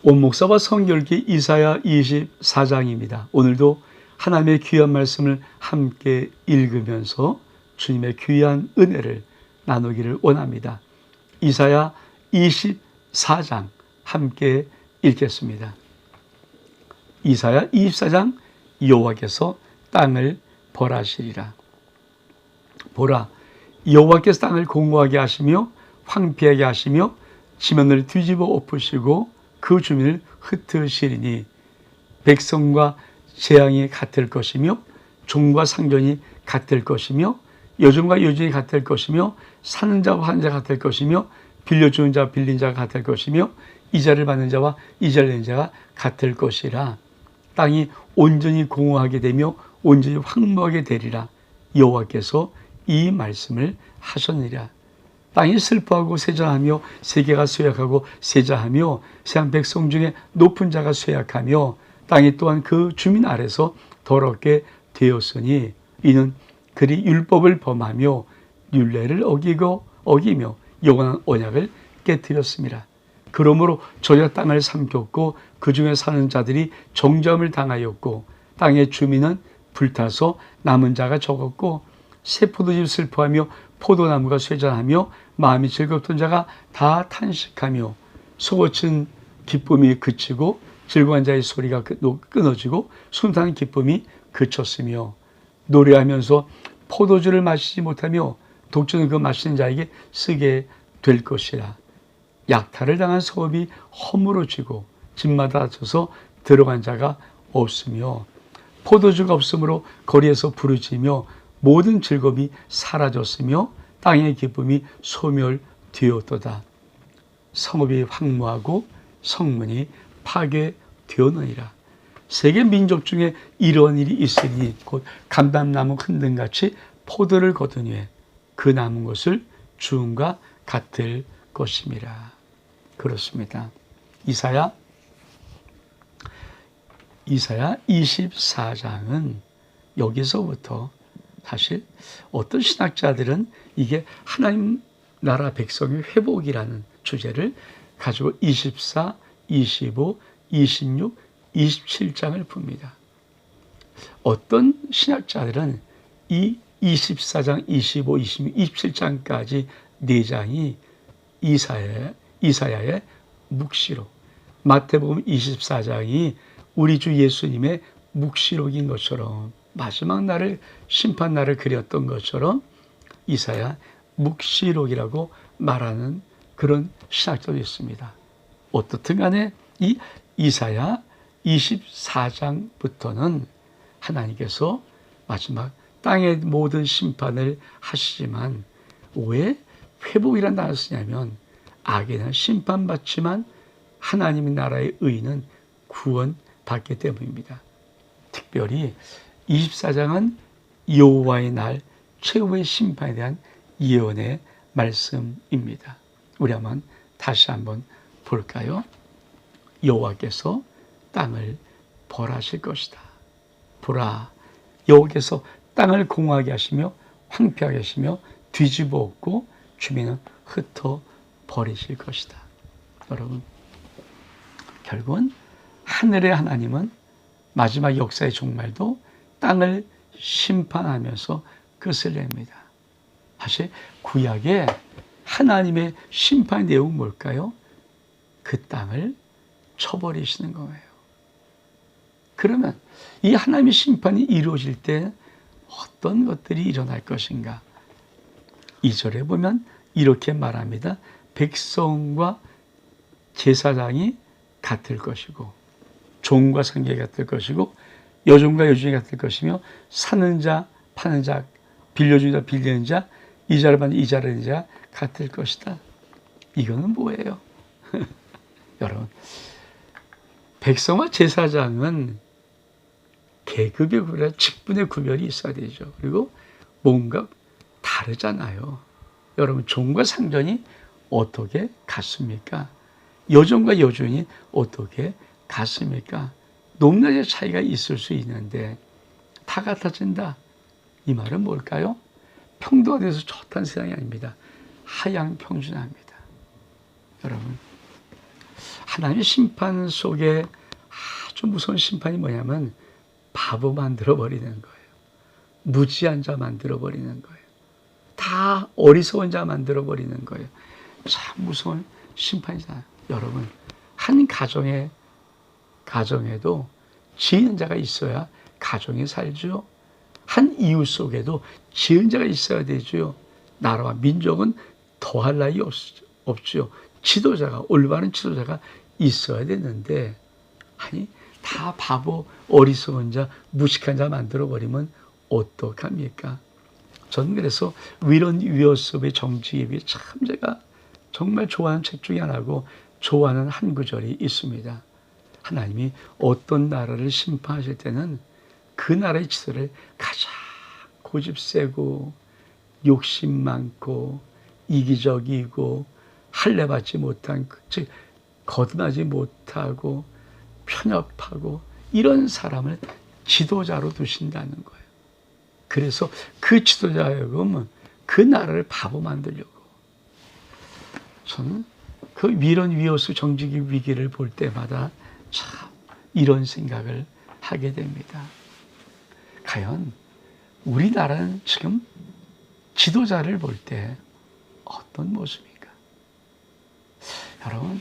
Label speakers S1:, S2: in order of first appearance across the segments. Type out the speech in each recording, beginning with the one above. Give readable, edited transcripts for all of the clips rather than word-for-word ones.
S1: 원목사와 성결기 이사야 24장입니다. 오늘도 하나님의 귀한 말씀을 함께 읽으면서 주님의 귀한 은혜를 나누기를 원합니다. 이사야 24장 함께 읽겠습니다. 이사야 24장 여호와께서 땅을 벌하시리라. 보라, 여호와께서 땅을 공고하게 하시며 황폐하게 하시며 지면을 뒤집어 엎으시고 그 주민을 흩으시리니 백성과 재앙이 같을 것이며 종과 상전이 같을 것이며 여종과 여종이 같을 것이며 사는 자와 하는 자가 같을 것이며 빌려주는 자와 빌린 자가 같을 것이며 이자를 받는 자와 이자를 내는 자가 같을 것이라. 땅이 온전히 공허하게 되며 온전히 황무하게 되리라. 여호와께서 이 말씀을 하셨느니라. 땅이 슬퍼하고 쇠잔하며 세계가 쇠약하고 쇠자하며 세상 백성 중에 높은 자가 쇠약하며 땅이 또한 그 주민 아래서 더럽게 되었으니 이는 그리 율법을 범하며 율례를 어기며 영원한 언약을 깨뜨렸습니다. 그러므로 저희가 땅을 삼켰고 그 중에 사는 자들이 정죄함을 당하였고 땅의 주민은 불타서 남은 자가 적었고 새 포도즙 슬퍼하며 포도나무가 쇠잔하며 마음이 즐겁던 자가 다 탄식하며 속어친 기쁨이 그치고 즐거운 자의 소리가 끊어지고 순탄한 기쁨이 그쳤으며 노래하면서 포도주를 마시지 못하며 독주는 그 마시는 자에게 쓰게 될 것이라. 약탈을 당한 성읍이 허물어지고 집마다 닫혀서 들어간 자가 없으며 포도주가 없으므로 거리에서 부르짖으며 모든 즐거움이 사라졌으며 땅의 기쁨이 소멸되었도다. 성읍이 황무하고 성문이 파괴되었느니라. 세계 민족 중에 이런 일이 있으니 곧 감람나무 흔든같이 포도를 거둔 후에 그 남은 것을 주음과 같을 것임이라. 그렇습니다. 이사야 24장은 여기서부터 사실 어떤 신학자들은 이게 하나님 나라 백성의 회복이라는 주제를 가지고 24, 25, 26, 27장을 봅니다. 어떤 신학자들은 이 24장, 25, 26, 27장까지 4장이 이사야의 묵시록, 마태복음 24장이 우리 주 예수님의 묵시록인 것처럼 마지막 날을 심판 날을 그렸던 것처럼 이사야 묵시록이라고 말하는 그런 신학자도 있습니다. 어떻든 간에 이 이사야 24장부터는 하나님께서 마지막 땅의 모든 심판을 하시지만 왜 회복이라는 단어를 쓰냐면 악에는 심판받지만 하나님의 나라의 의는 구원받기 때문입니다. 특별히 24장은 여호와의 날 최후의 심판에 대한 예언의 말씀입니다. 우리 다시 한번 볼까요? 여호와께서 땅을 벌하실 것이다. 보라, 여호와께서 땅을 공허하게 하시며 황폐하게 하시며 뒤집어 엎고 주민은 흩어 버리실 것이다. 여러분, 결국은 하늘의 하나님은 마지막 역사의 종말도 땅을 심판하면서 끝을 냅니다. 사실 구약에 하나님의 심판의 내용은 뭘까요? 그 땅을 쳐버리시는 거예요. 그러면 이 하나님의 심판이 이루어질 때 어떤 것들이 일어날 것인가? 2절에 보면 이렇게 말합니다. 백성과 제사장이 같을 것이고 종과 상계가 같을 것이고 여종과 여종이 같을 것이며 사는 자, 파는 자, 빌려주는 자, 빌리는 자, 이자를 받는 이자를 내는 자 같을 것이다. 이거는 뭐예요? 여러분, 백성과 제사장은 계급의 구별, 직분의 구별이 있어야 되죠. 그리고 뭔가 다르잖아요. 여러분, 종과 상전이 어떻게 같습니까? 여종과 여종이 어떻게 같습니까? 높낮이의 차이가 있을 수 있는데 다 같아진다. 이 말은 뭘까요? 평도가 돼서 좋다는 세상이 아닙니다. 하향평준화입니다. 여러분, 하나님의 심판 속에 아주 무서운 심판이 뭐냐면 바보 만들어버리는 거예요. 무지한 자 만들어버리는 거예요. 다 어리석은 자 만들어버리는 거예요. 참 무서운 심판이잖아요. 여러분, 한 가정에도 지은 자가 있어야 가정이 살죠. 한 이웃 속에도 지은 자가 있어야 되죠. 나라와 민족은 더할 나위 없죠. 지도자가, 올바른 지도자가 있어야 되는데, 아니, 다 바보, 어리석은 자, 무식한 자 만들어버리면 어떡합니까? 저는 그래서 위런 위어섭의 정치예비 참 제가 정말 좋아하는 책 중에 하나고 좋아하는 한 구절이 있습니다. 하나님이 어떤 나라를 심판하실 때는 그 나라의 지도를 가장 고집세고 욕심 많고 이기적이고 할례받지 못한, 즉 거듭나지 못하고 편협하고 이런 사람을 지도자로 두신다는 거예요. 그래서 그 지도자하고는 그 나라를 바보 만들려고. 저는 그 위런 위어스 정치기 위기를 볼 때마다 참 이런 생각을 하게 됩니다. 과연 우리나라는 지금 지도자를 볼 때 어떤 모습입니까? 여러분,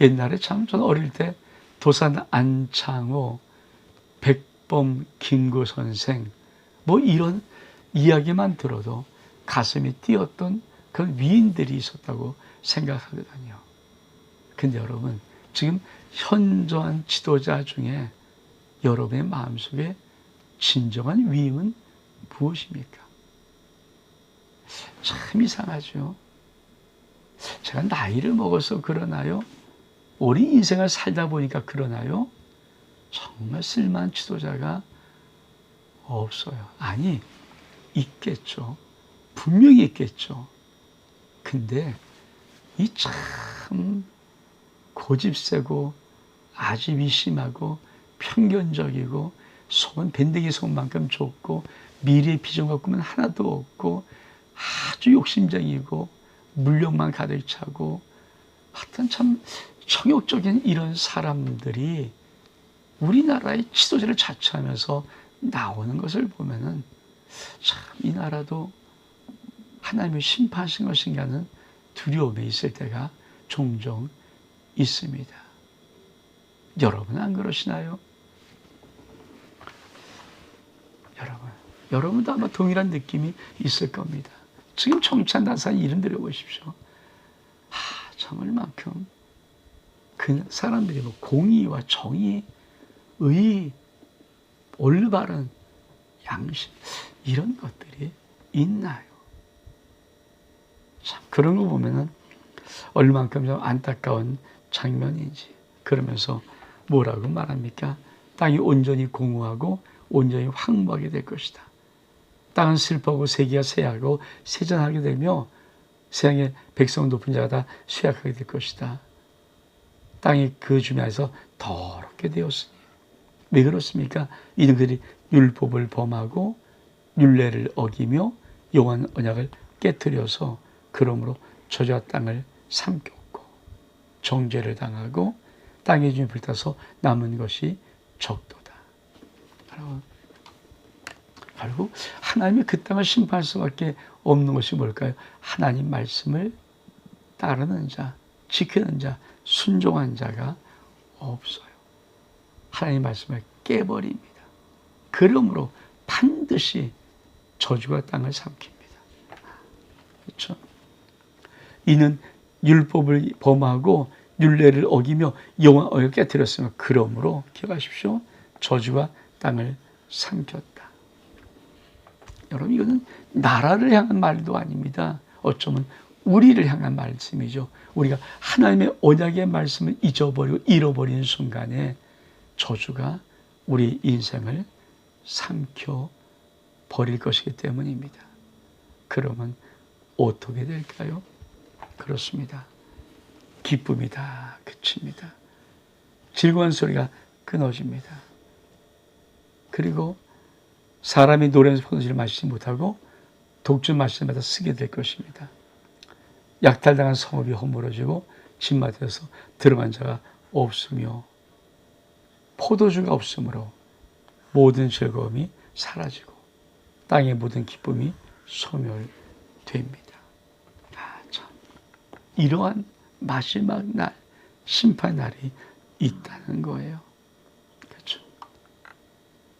S1: 옛날에 참 저는 어릴 때 도산 안창호, 백범 김구 선생 뭐 이런 이야기만 들어도 가슴이 뛰었던 그런 위인들이 있었다고 생각하거든요. 근데 여러분, 지금 현저한 지도자 중에 여러분의 마음속에 진정한 위임은 무엇입니까? 참 이상하죠. 제가 나이를 먹어서 그러나요? 오랜 인생을 살다 보니까 그러나요? 정말 쓸만한 지도자가 없어요. 아니, 있겠죠. 분명히 있겠죠. 근데 이 참 고집세고 아집이 심하고 편견적이고 속은 밴댕이 속만큼 좁고 미래의 비전 갖고는 하나도 없고 아주 욕심쟁이고 물욕만 가득 차고 하여튼 참 정욕적인 이런 사람들이 우리나라의 지도자를 자처하면서 나오는 것을 보면은 참 이 나라도 하나님의 심판하신 것인가 하는 두려움에 있을 때가 종종 있습니다. 여러분 안 그러시나요? 여러분도 아마 동일한 느낌이 있을 겁니다. 지금 정치한 나사의 이름 들어보십시오. 참 얼만큼 그 사람들이 뭐 공의와 정의, 의, 올바른 양심 이런 것들이 있나요? 참 그런 거 보면은 얼만큼 좀 안타까운 장면인지. 그러면서 뭐라고 말합니까? 땅이 온전히 공허하고 온전히 황무하게 될 것이다. 땅은 슬퍼하고 세기가 쇠하고 세전하게 되며 세상의 백성 높은 자가 다 쇠약하게 될 것이다. 땅이 그 주변에서 더럽게 되었으니. 왜 그렇습니까? 이들이 율법을 범하고 율례를 어기며 여호와의 언약을 깨뜨려서 그러므로 저주와 땅을 삼켰고 정죄를 당하고 땅의 주인이 불타서 남은 것이 적도다. 결국 하나님이 그 땅을 심판할 수밖에 없는 것이 뭘까요? 하나님 말씀을 따르는 자, 지키는 자, 순종한 자가 없어요. 하나님 말씀을 깨버립니다. 그러므로 반드시 저주가 땅을 삼킵니다. 그렇죠? 이는 율법을 범하고 율례를 어기며 여호와의 언약을 깨뜨렸으며 그러므로 기억하십시오. 저주가 땅을 삼켰다. 여러분, 이거는 나라를 향한 말도 아닙니다. 어쩌면 우리를 향한 말씀이죠. 우리가 하나님의 언약의 말씀을 잊어버리고 잃어버리는 순간에 저주가 우리 인생을 삼켜 버릴 것이기 때문입니다. 그러면 어떻게 될까요? 그렇습니다. 기쁨이 다 그칩니다. 즐거운 소리가 끊어집니다. 그리고 사람이 노래하면서 포도주를 마시지 못하고 독주 마실 때마다 쓰게 될 것입니다. 약탈당한 성읍이 허물어지고 진마에서 들어간 자가 없으며 포도주가 없으므로 모든 즐거움이 사라지고 땅의 모든 기쁨이 소멸됩니다. 참, 이러한 마지막 날, 심판 날이 있다는 거예요. 그렇죠?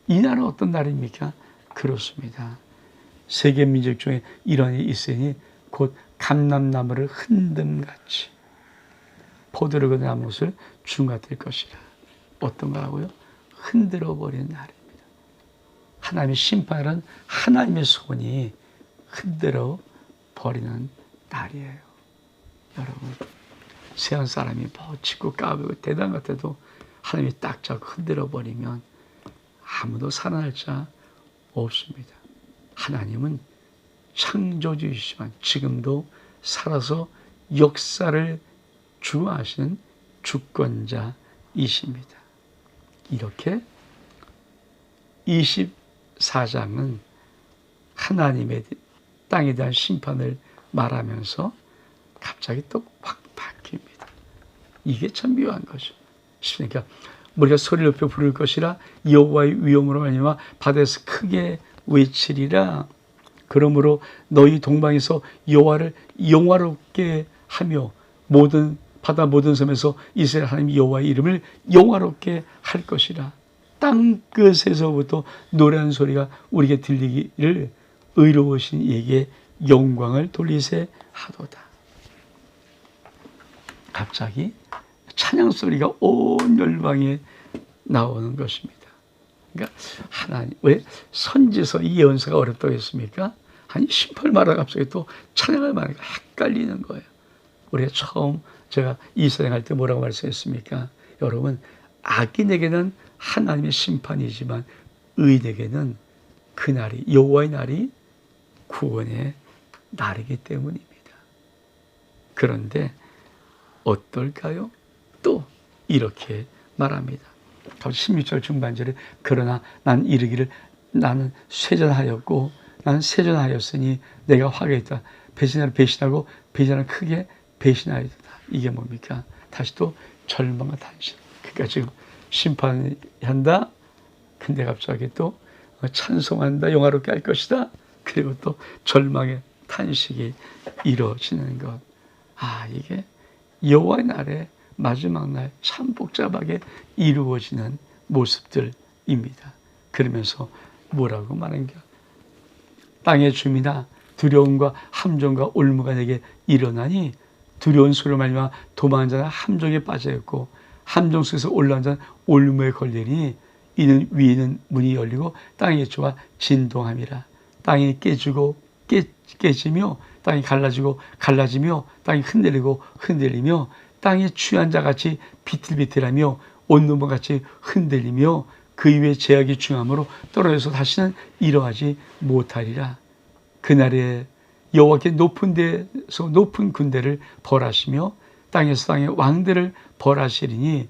S1: 이 날은 어떤 날입니까? 그렇습니다. 세계 민족 중에 이런 일이 있으니 곧 감람나무를 흔듦같이 포도를 거둔 나무를 중화될 것이라. 어떤 거라고요? 흔들어 버리는 날입니다. 하나님의 심판은 하나님의 손이 흔들어 버리는 날이에요. 여러분, 세상 사람이 멋지고 까불고 대단 같아도 하나님이 딱 잡고 흔들어 버리면 아무도 살아날 자 없습니다. 하나님은 창조주이시지만 지금도 살아서 역사를 주관하시는 주권자이십니다. 이렇게 24장은 하나님의 땅에 대한 심판을 말하면서 갑자기 또 확 바뀝니다. 이게 참 묘한 거죠. 그러니까 우리가 소리를 높여 부를 것이라 여호와의 위엄으로 말미암아 바다에서 크게 외치리라. 그러므로 너희 동방에서 여호와를 영화롭게 하며 모든 바다 모든 섬에서 이스라엘 하나님 여호와의 이름을 영화롭게 할 것이라. 땅 끝에서부터 노래하는 소리가 우리에게 들리기를 의로우신 이에게 영광을 돌리세 하도다. 갑자기 찬양 소리가 온 열방에 나오는 것입니다. 그러니까 하나님, 왜 선지서 이 예언서가 어렵다고 했습니까? 아니 심판을 말하고 갑자기 또 찬양을 말하니까 헷갈리는 거예요. 우리가 처음 제가 이사행할 때 뭐라고 말씀했습니까? 여러분, 악인에게는 하나님의 심판이지만 의인에게는 그날이 여호와의 날이 구원의 날이기 때문입니다. 그런데 어떨까요? 또 이렇게 말합니다. 16절 중반절에 그러나 난 이르기를 나는 쇠전하였고 나는 세전하였으니 내가 화가 있다. 배신하를 배신하고 배신하를 크게 배신하였다. 이게 뭡니까? 다시 또 절망과 탄식. 그러니까 지금 심판한다. 근데 갑자기 또 찬송한다. 영화롭게 할 것이다. 그리고 또 절망의 탄식이 이루어지는 것. 이게 여호와의 날에 마지막 날 참 복잡하게 이루어지는 모습들입니다. 그러면서 뭐라고 말하는가? 땅의 주민아 두려움과 함정과 올무가 내게 일어나니 두려운 소리로 말미암아 도망한 자는 함정에 빠져있고 함정 속에서 올라온 자는 올무에 걸리니 이는 위에는 문이 열리고 땅의 주와 진동함이라. 땅이 깨지며 땅이 갈라지며 땅이 흔들리며 땅이 취한 자같이 비틀비틀하며 온눈과 같이 흔들리며 그 위에 제약이 중함으로 떨어져서 다시는 일어나지 못하리라. 그날에 여호와께 높은 데서 높은 군대를 벌하시며 땅에서 땅의 왕들을 벌하시리니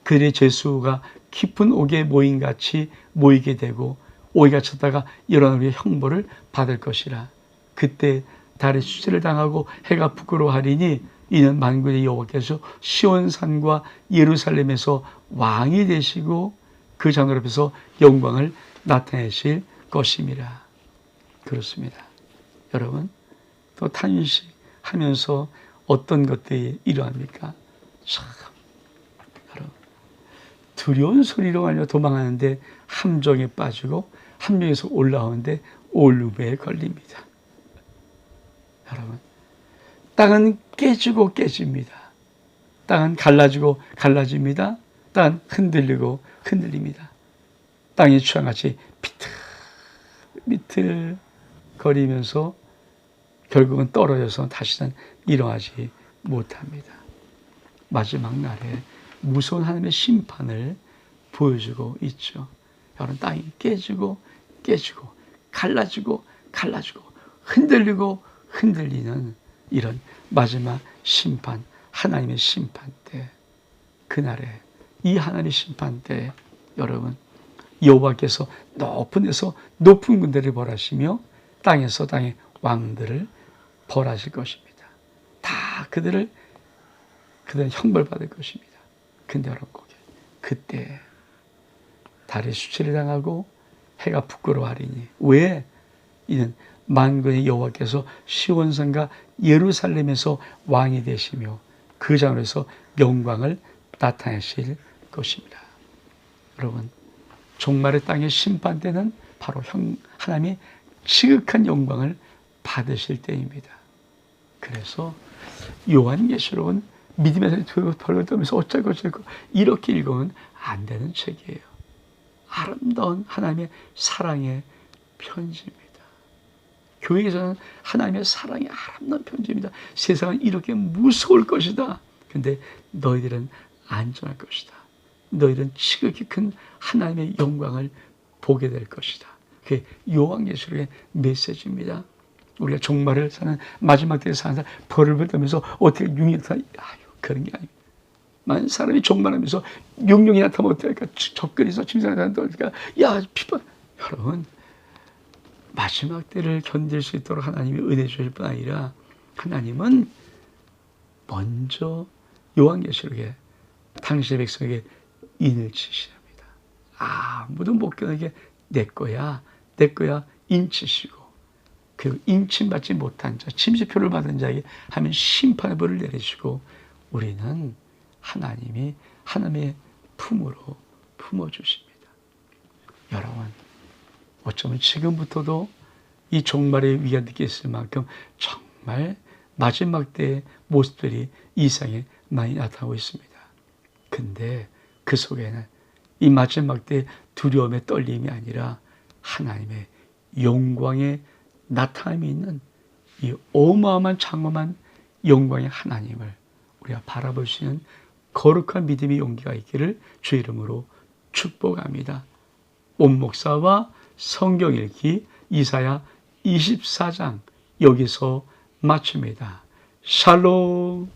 S1: 그들의 죄수가 깊은 옥에 모임같이 모이게 되고 오이가 쳤다가 일어나는 우리의 형벌을 받을 것이라. 그때 달의 수치를 당하고 해가 부끄러워하리니 이는 만군의 여호와께서 시온산과 예루살렘에서 왕이 되시고 그 장로 앞에서 영광을 나타내실 것임이라. 그렇습니다. 여러분, 또 탄식하면서 어떤 것들이 일어납니까? 참, 여러분, 두려운 소리로 말려 도망하는데 함정에 빠지고 함정에서 올라오는데 올무에 걸립니다. 여러분, 땅은 깨지고 깨집니다. 땅은 갈라집니다. 땅은 흔들립니다. 땅이 취한같이 비틀비틀 거리면서 결국은 떨어져서 다시는 일어나지 못합니다. 마지막 날에 무서운 하나님의 심판을 보여주고 있죠. 여러분, 땅이 깨지고 갈라지고 흔들리는 이런 마지막 심판, 하나님의 심판 때, 그날에 이 하나님의 심판 때 여러분, 여호와께서 높은 데서 높은 군대를 벌하시며 땅에서 땅의 왕들을 벌하실 것입니다. 다 그들을 그들은 형벌받을 것입니다. 근데 여러분 그때 달이 수치를 당하고 해가 부끄러워하리니 왜? 이는 만군의 여호와께서 시온산과 예루살렘에서 왕이 되시며 그 장으로서 영광을 나타내실 것입니다. 여러분 종말의 땅의 심판 때는 바로 하나님의 지극한 영광을 받으실 때입니다. 그래서 요한계시록은 믿음에서 벌벌 떨면서 어쩌고 이렇게 읽으면 안 되는 책이에요. 아름다운 하나님의 사랑의 편지입니다. 교회에서는 하나님의 사랑의 아름다운 편지입니다. 세상은 이렇게 무서울 것이다. 근데 너희들은 안전할 것이다. 너희들은 지극히 큰 하나님의 영광을 보게 될 것이다. 그게 요한계시록의 메시지입니다. 우리가 종말을 사는 마지막 때에 사는 사람 벌을 떨면서 어떻게 용이 나타나 그런 게 아닙니다. 만약 사람이 종말하면서 용이 나타나면 어떨까? 접근해서 짐승을 나타나니까 피파 여러분 마지막 때를 견딜 수 있도록 하나님이 은혜 주실 뿐 아니라 하나님은 먼저 요한계시록에 당신의 백성에게 인을 치시랍니다. 아무도 못 견디게 내 거야 인치시고 그리고 인침받지 못한 자 침시표를 받은 자에게 하면 심판의 벌을 내리시고 우리는 하나님이 하나님의 품으로 품어주십니다. 여러분 어쩌면 지금부터도 이 종말의 위기가 느꼈을 만큼 정말 마지막 때의 모습들이 이 세상에 많이 나타나고 있습니다. 근데 그 속에는 이 마지막 때의 두려움의 떨림이 아니라 하나님의 영광의 나타남이 있는 이 어마어마한 장엄한 영광의 하나님을 우리가 바라볼 수 있는 거룩한 믿음의 용기가 있기를 주 이름으로 축복합니다. 온 목사와 성경 읽기 이사야 24장 여기서 마칩니다. 샬롬.